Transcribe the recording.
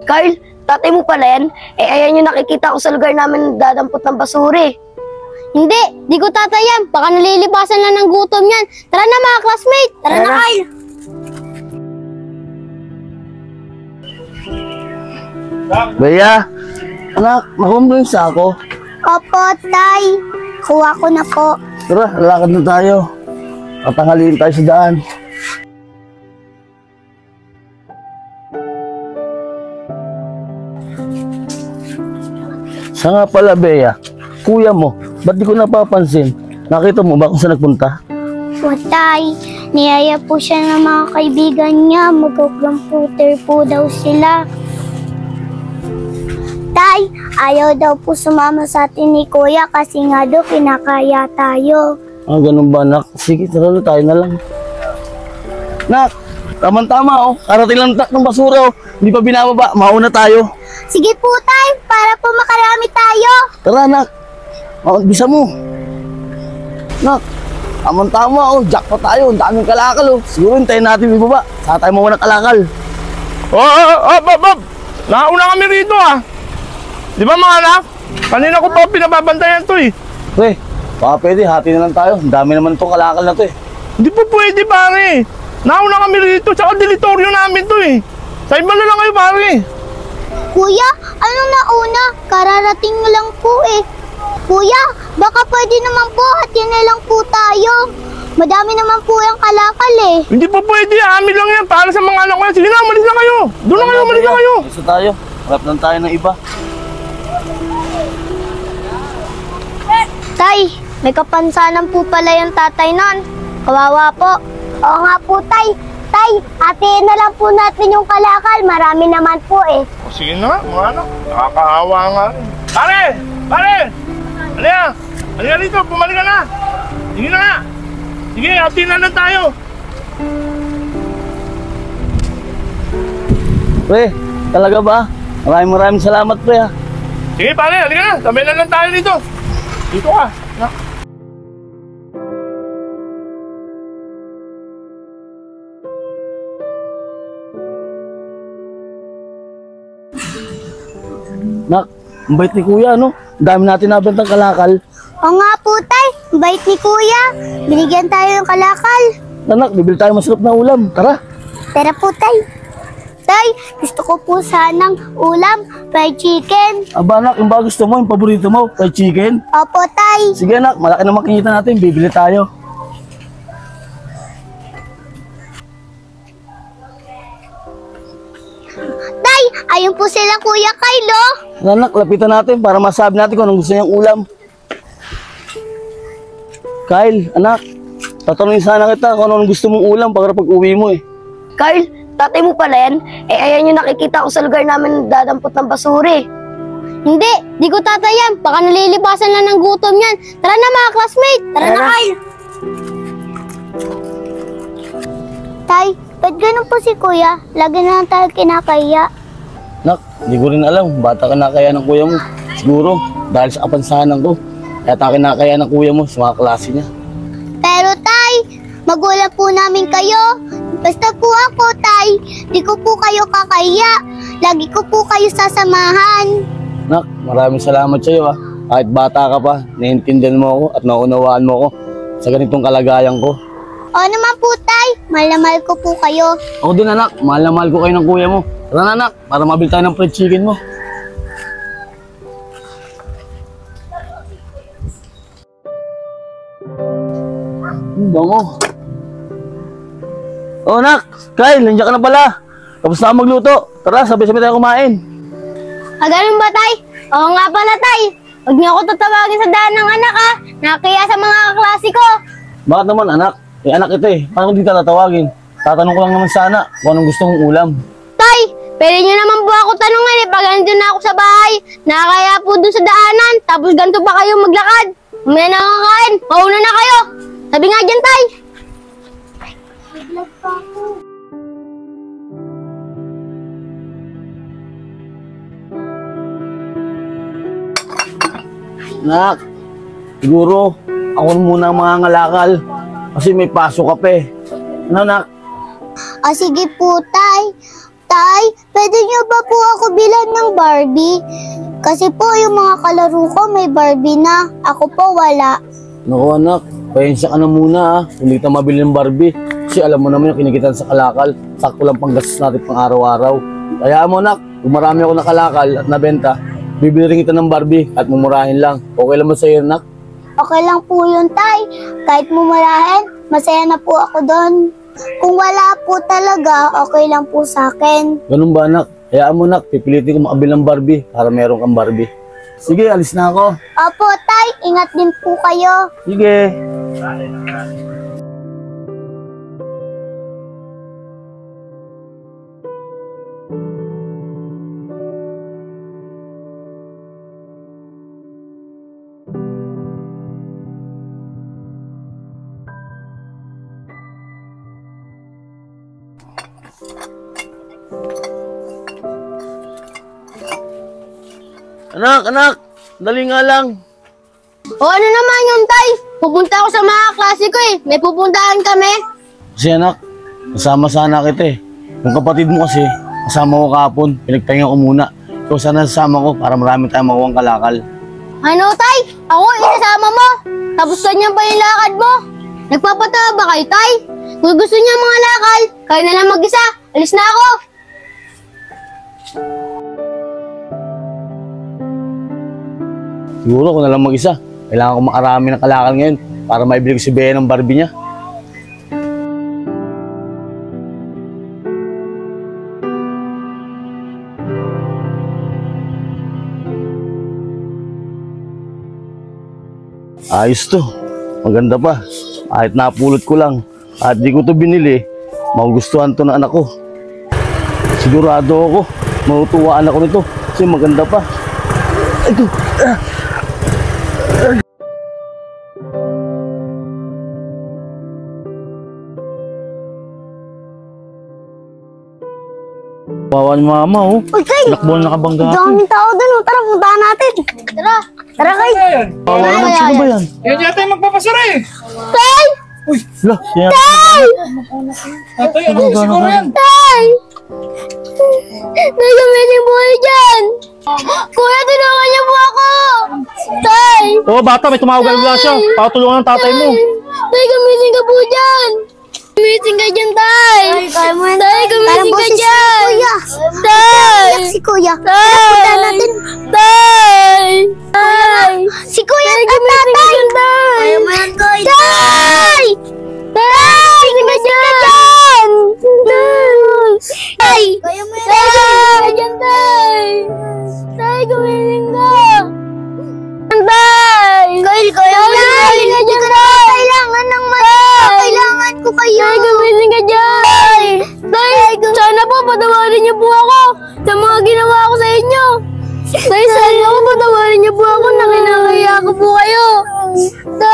Carl, tatay mo pala yan? Eh, ayan yung nakikita ko sa lugar namin dadampot ng basura eh. Hindi, di ko tatay yan. Baka nalilipasan lang ng gutom yan. Tara na mga classmate. Tara na, Carl. Bea, anak, makumbling sa ako. Opo, tay. Kuha ko na po. Tara, lalakad na tayo. Tatanghalin tayo sa daan. Siya nga pala, Bea. Kuya mo, ba't di ko napapansin? Nakita mo ba kung saan nagpunta? Po, tay. Niyaya po siya ng mga kaibigan niya. Mag-computer po daw sila. Tay, ayaw daw po sumama sa atin ni Kuya kasi nga daw kinakaya tayo. Ah, ganun ba, nak? Sige, tara na, tayo na lang. Nak, tama-tama, oh. Karating lang ng basura, oh. Hindi pa binababa. Mauna tayo. Sige po, tay. Para po makarami tayo. Tara, nak. Bisa mo. Nak, tama-tama, oh. Jackpot tayo. Ang daming kalakal, oh. Siguro hintayin natin ibaba. Saka tayo mawala ng kalakal. Bob! Nauna kami rito, ah. Di ba, mga anak? Kanina ko pa pinababantayan to, eh. Pre, baka pwede. Hati na lang tayo. Ang dami naman itong kalakal na to, eh. Hindi po pwede, pare. Nauna kami rito, tsaka delitoryo namin to, eh. Sa iba na lang kayo, pare. Kuya, anong nauna? Kararating lang po eh. Kuya, baka pwede naman po hatiin na lang po tayo. Madami naman po yung kalakal eh. Hindi po pwede, amin lang yan. Para sa mga anak ko yan. Sige na, umalis na kayo. Doon na kayo, umalis na kayo. Isa tayo. Harap lang tayo ng iba. Tay, may kapansanan po pala yung tatay nun. Kawawa po. Oo nga po, tay. Tay, hatiin na lang po natin yung kalakal. Marami naman po eh. O, sige na, mga anak. Nakakaawa nga rin. Pare! Halika rito, pumalik ka na. Sige na nga. Sige, hatiin na lang tayo. Pre, talaga ba? Maraming salamat, pre, ha. Sige, pare, halika na. Sabay na lang tayo dito. Dito ka. Nak, ang bait ni Kuya, no? Ang dami natin nabentang kalakal. Oo nga po, tay. Bait ni Kuya. Binigyan tayo ng kalakal. Anak, bibili tayo masarap na ulam. Tara. Tara po, tay. Tay, gusto ko po sanang ulam, fried chicken. Aba, anak, yung ba gusto mo, yung paborito mo, fried chicken? Opo, tay. Sige, anak, malaki naman kinita natin. Bibili tayo. Tay, ayun po sila Kuya Kyle. Anak, lapitan natin para masabi natin kung anong gusto niyang ulam. Kyle, anak, tatanungin sana kita kung anong gusto mong ulam pag uwi mo, eh. Carl, tatay mo pala yan? Eh, ayan yung nakikita ko sa lugar namin dadampot ng basura eh. Hindi, di ko tatay yan. Baka nalilipasan lang ng gutom yan. Tara na mga classmate. Tara na, Kyle. Tay, ba't ganun po si Kuya? Lagi na lang tayo kinakaya. Nak, di ko rin alam. Bata ka na kaya ng kuya mo. Siguro, dahil sa kapansanan ko. Kaya tayo kinakaya ng kuya mo sa mga klase niya. Pero tay, magulang po namin kayo. Basta po ako, tay. Di ko po kayo kakaya. Lagi ko po kayo sasamahan. Nak, maraming salamat sa iyo, ha. Kahit bata ka pa, naiintindihan mo ako at naunawaan mo ako sa ganitong kalagayan ko. Oo naman po, tay. Mahal na mahal ko po kayo. Ako din, anak. Mahal na mahal ko kayo ng kuya mo. Tara na, anak, para mabili tayo ng fried chicken mo. Bango. Oh, nak. Kyle, nandiyan ka na pala. Tapos na ako magluto. Tara, sabay-sabay tayo kumain. Ganun ba, tay? Oo nga pala, tay. Huwag niyo ako tatawagin sa daan ng anak, ha. Nakakaya sa mga kaklase ko. Bakit naman, anak? Eh, anak ito eh. Paano hindi ka tatawagin? Tatanong ko lang naman sana kung anong gusto mong ulam. Tay, pwede niyo naman po ako tanungan eh. Pag nandun na ako sa bahay, nakakaya po dun sa daanan. Tapos ganito pa kayo maglakad. Mamaya na kakain. Mauna na kayo. Sabi nga dyan, tay. Nak, siguro ako muna ang mga ngalakal kasi may pasok ka pa eh. Ano, nak? O sige po, tay. Tay, pwede niyo ba po ako bilhan ng Barbie? Kasi po yung mga kalaro ko may Barbie na. Ako po wala. Naku anak, pasensya ka na muna ha. Hindi kita mabili ng Barbie. Kasi alam mo naman yung kinikitan sa kalakal. Sakto lang pang gastos natin pang araw-araw. Kaya mo anak, kung marami ako nakalakal at nabenta, bibili rin kita ng Barbie at mumurahin lang. Okay lang ba sa'yo anak? Okay lang po yun, Tay. Kahit mumurahin, masaya na po ako doon. Kung wala po talaga, okay lang po sa akin. Ganun ba anak? Hayaan mo anak, pipilitin ko makabili ng Barbie para meron kang Barbie. Sige, alis na ako. Opo, Tay. Ingat din po kayo. Sige. Anak, dali nga lang. O ano naman yun, Tay? Pupunta ako sa mga klase ko eh. May pupuntahan kami. Kasi anak, kasama sana kita eh. Yung kapatid mo kasi, kasama ko kahapon, pinagpahinga ko muna. So sana sasama ko para marami tayong makuha kalakal. Ano, Tay? Ako, isasama mo. Tapos ganyan pa yung lakad mo. Nagpapatawa ba kayo, Tay? Kung gusto niya mga lakal, kayo na lang mag-isa. Alis na ako. Siguro ako na lang mag-isa. Kailangan ko makarami ng kalakal ngayon para maibili ko si Bea ng Barbie niya. Ayos to. Maganda pa. Kahit napulot ko lang. At di ko to binili, magugustuhan to ng anak ko. Sigurado ako, matutuwaan ako nito. Kasi maganda pa. Ito. Wawan mama oh. Uy, Tay! Nakbuhan na kabangga Ang ako. daming tao doon. Tara, puntahan natin. Tara. Tara, Kay. Ayan. Wawan naman, sino ba yan? Yan yata yung magpapasara eh. Tay! Hala, yan. Tatay, ano siguro yan? Tay! May gamitin po kayo dyan. Kuya, tulungan niyo po ako. Tay! Oh, bata, may tumawag ang siya. Patulungan ng tatay mo. Tay, gamitin ka po dyan. Gamitin ka dyan, Tay. Tay, gamitin ka dyan. Tay! Si Kuya. Tay! Natin. Tay! Tay! Si Kuya at Tatay. Tay! Tay! Tay! Gamitin ka dyan. Tay! Tay! Gamitin ka dyan, Tay. Tay, gamitin ka. Tay! Kyle, gamitin ka dyan, Tay. Kailangan ng mata. Kailangan ko kayo. Tay, gamitin ka dyan. Tay, sana po patawarin niyo po ako sa mga ginawa ko sa inyo. Tay, sana po patawarin niyo po ako na kinakaya ko po kayo. Tay!